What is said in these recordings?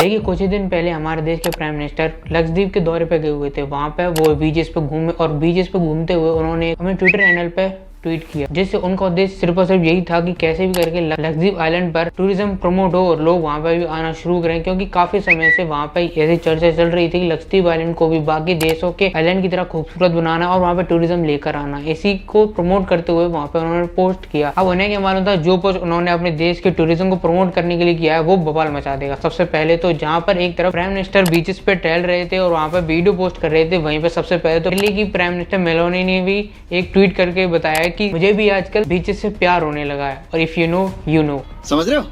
देखिए कुछ ही दिन पहले हमारे देश के प्राइम मिनिस्टर लक्षद्वीप के दौरे पे गए हुए थे। वहां पे वो बीचेस पे घूमे और बीचेस पे घूमते हुए उन्होंने अपने ट्विटर हैंडल पे ट्वीट किया, जिससे उनका उद्देश्य सिर्फ और सिर्फ यही था कि कैसे भी करके लक्षद्वीप आइलैंड पर टूरिज्म प्रमोट हो और लोग वहां पर भी आना शुरू करें, क्योंकि काफी समय से वहां पर ऐसी चर्चा चल रही थी कि लक्षद्वीप आइलैंड को भी बाकी देशों के आइलैंड की तरह खूबसूरत बनाना और वहां पर टूरिज्म लेकर आना। इसी को प्रमोट करते हुए वहां पर उन्होंने पोस्ट किया। अब उन्हें क्या मालूम था जो पोस्ट उन्होंने अपने देश के टूरिज्म को प्रमोट करने के लिए किया है वो बवाल मचा देगा। सबसे पहले तो जहाँ पर एक तरफ प्राइम मिनिस्टर बीचेस पे टहल रहे थे और वहां पर वीडियो पोस्ट कर रहे थे, वहीं पर सबसे पहले तो दिल्ली की प्राइम मिनिस्टर मेलोनी ने भी एक ट्वीट करके बताया कि मुझे भी आजकल बीचेस से प्यार होने लगा है और if you know you know. समझ रहे हो?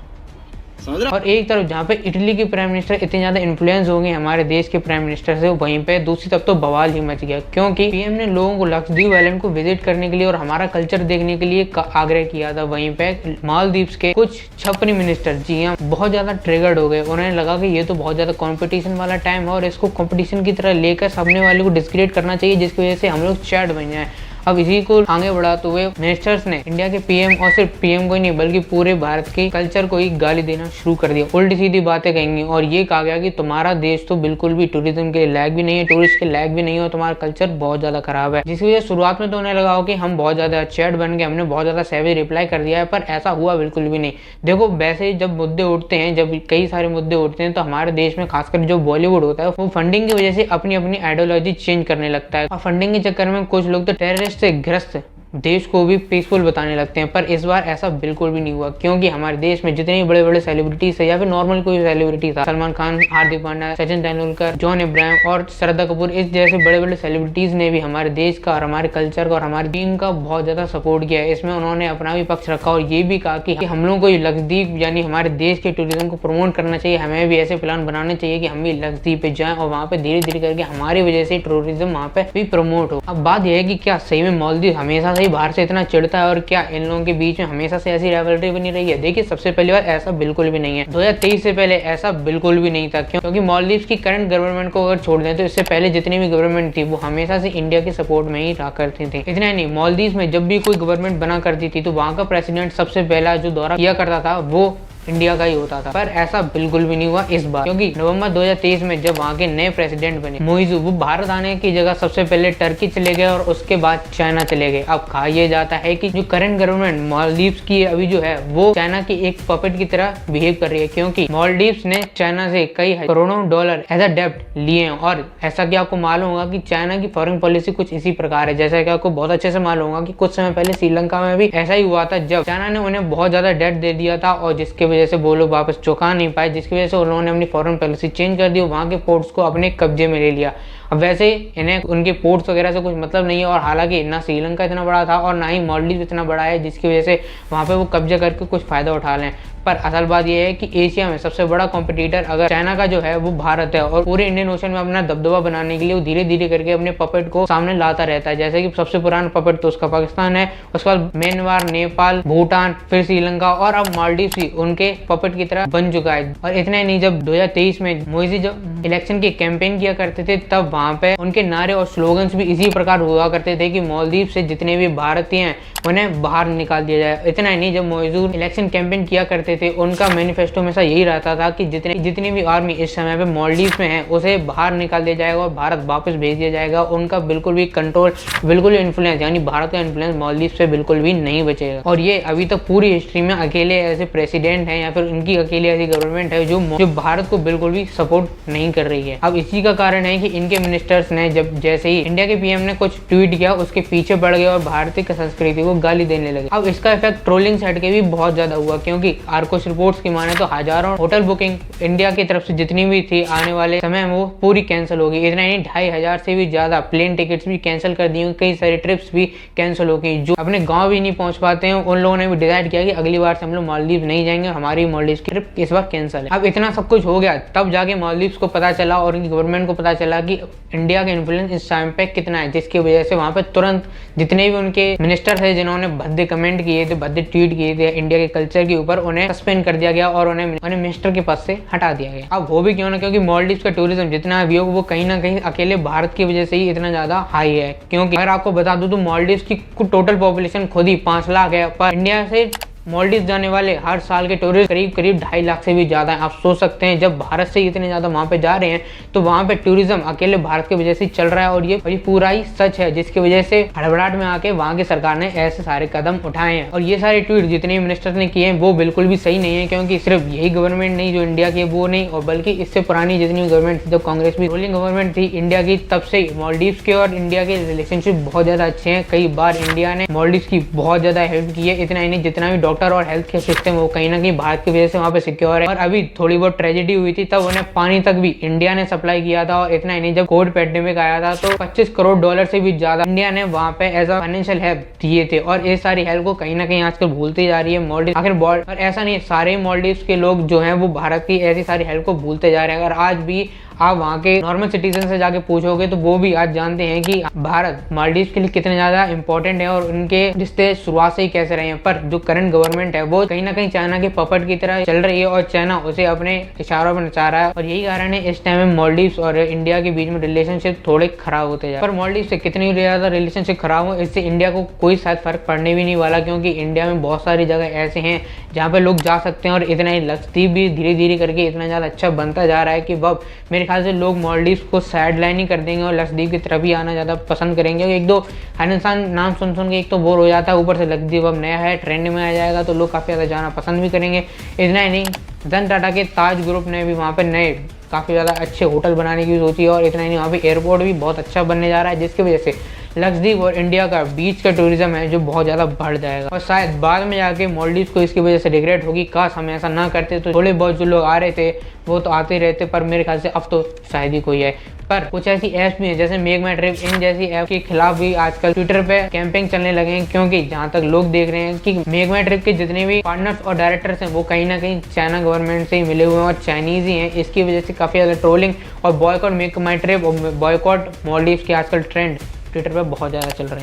और एक तरफ जहाँ पे इटली के प्राइम मिनिस्टर इतने ज्यादा इन्फ्लुएंस हो गए हमारे देश के प्राइम मिनिस्टर से, वहीं पे दूसरी तरफ तो बवाल ही मच गया, क्योंकि पीएम ने लोगों को लक्षद्वीप आइलैंड को विजिट करने के लिए और हमारा कल्चर देखने के लिए आग्रह किया था। वहीं पे मालदीव्स के कुछ छपरी मिनिस्टर जी हाँ बहुत ज्यादा ट्रिगर्ड हो गए। उन्हें लगा कि ये तो बहुत ज्यादा कॉम्पिटिशन वाला टाइम है और इसको कॉम्पिटिशन की तरह लेकर सामने वाले को डिस्क्रेडिट करना चाहिए, जिसकी वजह से हम लोग चैट बन जाए। अब इसी को आगे बढ़ाते हुए मिनिस्टर्स ने इंडिया के पीएम और सिर्फ पीएम को ही नहीं बल्कि पूरे भारत के कल्चर को ही गाली देना शुरू कर दिया, उल्टी सीधी बातें कहेंगी और ये कहा गया कि तुम्हारा देश तो बिल्कुल भी टूरिज्म के लायक भी नहीं है, टूरिस्ट के लायक भी नहीं है और तुम्हारा कल्चर बहुत ज्यादा खराब है। जिसकी वजह शुरुआत में तो उन्हें लगा हो कि हम बहुत ज्यादा चैट बन गए, हमने बहुत ज्यादा सैवेज रिप्लाई कर दिया है, पर ऐसा हुआ बिल्कुल भी नहीं। देखो वैसे जब मुद्दे उठते हैं, जब कई सारे मुद्दे उठते हैं तो हमारे देश में खासकर जो बॉलीवुड होता है वो फंडिंग की वजह से अपनी अपनी आइडियोलॉजी चेंज करने लगता है और फंडिंग के चक्कर में कुछ लोग तो टेररिस्ट से ग्रस्त देश को भी पीसफुल बताने लगते हैं। पर इस बार ऐसा बिल्कुल भी नहीं हुआ, क्योंकि हमारे देश में जितने बड़े बड़े सेलिब्रिटीज है या फिर नॉर्मल कोई सेलिब्रिटी था, सलमान खान, हार्दिक पांड्या, सचिन तेंदुलकर, जॉन इब्राहिम और श्रद्धा कपूर, इस जैसे बड़े बड़े सेलिब्रिटीज ने भी हमारे देश का और हमारे कल्चर का और हमारी टीम का बहुत ज्यादा सपोर्ट किया है। इसमें उन्होंने अपना भी पक्ष रखा और ये भी कहा कि हम लोग को लक्षद्वीप यानी हमारे देश के टूरिज्म को प्रमोट करना चाहिए, हमें भी ऐसे प्लान बनाने चाहिए कि हम भी लक्षद्वीप पे जाएं और वहाँ पे धीरे धीरे करके हमारी वजह से टूरिज्म वहाँ पे भी प्रमोट हो। अब बात यह है कि क्या सही में मालदीव हमेशा से ही बाहर से इतना है और क्या इन लोगों के बीच में हमेशा से ऐसी राइवलरी बनी रही है? देखिए सबसे पहली बार ऐसा बिल्कुल भी नहीं है। 2023 से पहले ऐसा बिल्कुल भी नहीं था, क्योंकि मालदीव्स की करंट गवर्नमेंट को अगर छोड़ दें तो इससे पहले जितनी भी गवर्नमेंट थी वो हमेशा से इंडिया के सपोर्ट में ही रहा करती थी। इतना नहीं, मालदीव्स में जब भी कोई गवर्नमेंट बना करती थी तो वहां का प्रेसिडेंट सबसे पहला जो दौरा किया करता था वो इंडिया का ही होता था। पर ऐसा बिल्कुल भी नहीं हुआ इस बार, क्योंकि नवंबर 2023 में जब वहाँ के नए प्रेसिडेंट बने मोइजू, वो भारत आने की जगह सबसे पहले टर्की चले गए और उसके बाद चाइना चले गए। अब कहा यह जाता है कि जो करंट गवर्नमेंट मालदीव्स की अभी जो है वो चाइना की एक पपेट की तरह बिहेव कर रही है, क्योंकि मालदीव्स ने चाइना से कई करोड़ों डॉलर एज अ डेब्ट लिए हैं। और ऐसा कि आपको मालूम होगा कि चाइना की फॉरेन पॉलिसी कुछ इसी प्रकार है, जैसा कि आपको बहुत अच्छे से मालूम होगा कि कुछ समय पहले श्रीलंका में भी ऐसा ही हुआ था, जब चाइना ने उन्हें बहुत ज्यादा डेट दे दिया था और जिसके वजह से वो लोग वापस चुका नहीं पाए, जिसकी वजह से उन्होंने अपनी फॉरेन पॉलिसी चेंज कर दी, वहां के पोर्ट्स को अपने कब्जे में ले लिया। अब वैसे इन्हें उनके पोर्ट्स वगैरह से कुछ मतलब नहीं है और हालांकि ना श्रीलंका इतना बड़ा था और ना ही मालदीव इतना बड़ा है जिसकी वजह से वहां पे वो कब्जा करके कुछ फायदा उठा लें। पर असल बात यह है कि एशिया में सबसे बड़ा कंपटीटर अगर चाइना का जो है वो भारत है और पूरे इंडियन ओशन में अपना दबदबा बनाने के लिए वो धीरे धीरे करके अपने पपेट को सामने लाता रहता है। जैसे कि सबसे पुराना पपेट तो उसका पाकिस्तान है, उसके बाद म्यांमार, नेपाल, भूटान, फिर श्रीलंका और अब मालदीव भी उनके पपेट की तरह बन चुका है। और इतना ही नहीं, जब 2023 में मोदी जब इलेक्शन की कैंपेन किया करते थे तब वहां पे उनके नारे और स्लोगन्स भी इसी प्रकार हुआ करते थे कि मालदीव से जितने भी भारतीय हैं उन्हें बाहर निकाल दिया जाए। इतना ही नहीं, जब मोदी इलेक्शन कैंपेन किया करते थे उनका मैनिफेस्टो में यही रहता था कि जितनी भी आर्मी इस समय पे मालदीव में है उसे बाहर निकाल दिया जाएगा और भारत वापस भेज दिया जाएगा। उनका बिल्कुल भी कंट्रोल, बिल्कुल इन्फ्लुएंस यानी भारत का इन्फ्लुएंस मालदीव से बिल्कुल भी नहीं बचेगा। और ये अभी तक पूरी हिस्ट्री में अकेले ऐसे प्रेसिडेंट है या फिर उनकी अकेली ऐसी गवर्नमेंट है जो भारत को बिल्कुल भी सपोर्ट नहीं कर रही है। अब इसी का कारण है कि इनके मिनिस्टर्स ने जब जैसे ही इंडिया के पीएम ने कुछ ट्वीट किया उसके पीछे पड़ गए और भारतीय संस्कृति को गाली देने लगे। अब इसका इफेक्ट ट्रोलिंग साइड के भी बहुत ज्यादा हुआ, क्योंकि आर्कोस रिपोर्ट्स की माने तो हजारों होटल बुकिंग इंडिया की तरफ से जितनी भी थी आने वाले समय वो पूरी कैंसिल हो गई। इतना ही 2500 से भी ज्यादा प्लेन टिकट्स भी कैंसिल कर दी, कई सारी ट्रिप्स भी कैंसिल हो गई। जो अपने गांव भी नहीं पहुंच पाते हैं उन लोगों ने भी डिसाइड किया कि अगली बार से हम लोग मालदीव नहीं जाएंगे, हमारी मालदीव की ट्रिप इस बार कैंसिल है। अब इतना सब कुछ हो गया तब जाके मालदीव को पता चला और उनकी गवर्नमेंट को पता चला कि इंडिया का इन्फ्लुएंस इस टाइम पे कितना है, जिसकी वजह से वहां पे तुरंत जितने भी उनके मिनिस्टर थे जिन्होंने भद्दे कमेंट किए थे, भद्दे ट्वीट किए थे इंडिया के कल्चर के ऊपर, उन्हें सस्पेंड कर दिया गया और उन्हें मिनिस्टर के पद से हटा दिया गया। अब वो भी क्यों ना, क्योंकि मालदीव का टूरिज्म जितना है वो कहीं ना कहीं अकेले भारत की वजह से ही इतना ज्यादा हाई है। क्योंकि अगर आपको बता दूं तो मालदीव की टोटल पॉपुलेशन खुद ही 5 लाख है, पर इंडिया से मालदीव जाने वाले हर साल के टूरिस्ट करीब 2.5 लाख से भी ज्यादा है। आप सोच सकते हैं जब भारत से इतने ज्यादा वहां पे जा रहे हैं तो वहां पे टूरिज्म अकेले भारत की वजह से चल रहा है, और ये पूरा ही सच है, जिसकी वजह से हड़बड़ाहट में आके वहां की सरकार ने ऐसे सारे कदम उठाए हैं। और ये सारे ट्वीट जितने मिनिस्टर्स ने किए हैं वो बिल्कुल भी सही नहीं है, क्योंकि सिर्फ यही गवर्नमेंट नहीं जो इंडिया की वो नहीं, और बल्कि इससे पुरानी जितनी गवर्नमेंट जब कांग्रेस भी रूलिंग गवर्नमेंट थी इंडिया की, तब से मालदीव के और इंडिया के रिलेशनशिप बहुत ज्यादा अच्छे हैं। कई बार इंडिया ने मालदीव की बहुत ज्यादा हेल्प की है। इतना ही नहीं, जितना भी डॉक्टर और हेल्थ केयर सिस्टम वो कहीं ना कहीं भारत की वजह से वहाँ पे सिक्योर है। और अभी थोड़ी बहुत ट्रेजेडी हुई थी तब उन्हें पानी तक भी इंडिया ने सप्लाई किया था। और इतना ही नहीं, जब कोविड पैंडेमिक आया था तो $25 करोड़ से भी ज्यादा इंडिया ने वहाँ पे एज अ फाइनेंशियल हेल्प दिए थे। और ये सारी हेल्प को कहीं ना कहीं आजकल भूलती जा रही है मालदीव। आखिर और ऐसा नहीं, सारे मालदीव के लोग जो हैं वो भारत की ऐसी सारी हेल्प को भूलते जा रहे हैं। अगर आज भी आप वहाँ के नॉर्मल सिटीजन से जाके पूछोगे तो वो भी आज जानते हैं कि भारत मालदीव के लिए कितने ज्यादा इंपॉर्टेंट है और उनके रिश्ते शुरुआत से ही कैसे रहे हैं। पर जो करंट गवर्नमेंट है वो कहीं ना कहीं चाइना के पपट की तरह चल रही है और चाइना उसे अपने इशारों में नचा रहा है। और यही कारण है इस टाइम में मालदीव और इंडिया के बीच में रिलेशनशिप थोड़े खराब होते जाए। पर मालदीव से कितनी ज्यादा रिलेशनशिप खराब हो इससे इंडिया को कोई शायद फर्क पड़ने भी नहीं वाला, क्योंकि इंडिया में बहुत सारी जगह ऐसे हैं जहाँ पे लोग जा सकते हैं। और इतना ही लक्षद्वीप भी धीरे धीरे करके इतना ज्यादा अच्छा बनता जा रहा है कि अब मेरे ख्याल से लोग मालदीव को साइड लाइन ही कर देंगे और लक्षद्वीप की तरफ ही आना ज़्यादा पसंद करेंगे। एक दो हर इंसान नाम सुन के एक तो बोर हो जाता है, ऊपर से लक्षद्वीप अब नया है, ट्रेंड में आ जाएगा तो लोग काफ़ी ज़्यादा जाना पसंद भी करेंगे। इतना ही नहीं, रतन टाटा के ताज ग्रुप ने भी वहाँ पर नए काफ़ी ज़्यादा अच्छे होटल बनाने की सोची है। और इतना ही नहीं, वहाँ पे एयरपोर्ट भी बहुत अच्छा बनने जा रहा है, जिसकी वजह से लक्षद्वीप और इंडिया का बीच का टूरिज्म है जो बहुत ज़्यादा बढ़ जाएगा। और शायद बाद में जाके मालदीव को इसकी वजह से रिग्रेट होगी, काश हम ऐसा ना करते। तो थोड़े बहुत जो लोग आ रहे थे वो तो आते ही रहते, पर मेरे ख्याल से अब तो शायद ही कोई है। पर कुछ ऐसी ऐप्स भी हैं जैसे मेक माई ट्रिप, इन जैसी ऐप के खिलाफ भी आजकल ट्विटर पे कैंपेन चलने लगे हैं, क्योंकि जहां तक लोग देख रहे हैं कि मेक माई ट्रिप के जितने भी पार्टनर्स और डायरेक्टर्स हैं वो कहीं ना कहीं चाइना गवर्नमेंट से ही मिले हुए हैं और चाइनीज ही हैं। इसकी वजह से काफ़ी ज़्यादा ट्रोलिंग और बॉयकॉट मेक माई ट्रिप और बॉयकॉट मालदीव के आजकल ट्रेंड ट्विटर पर बहुत ज़्यादा चल रहे हैं।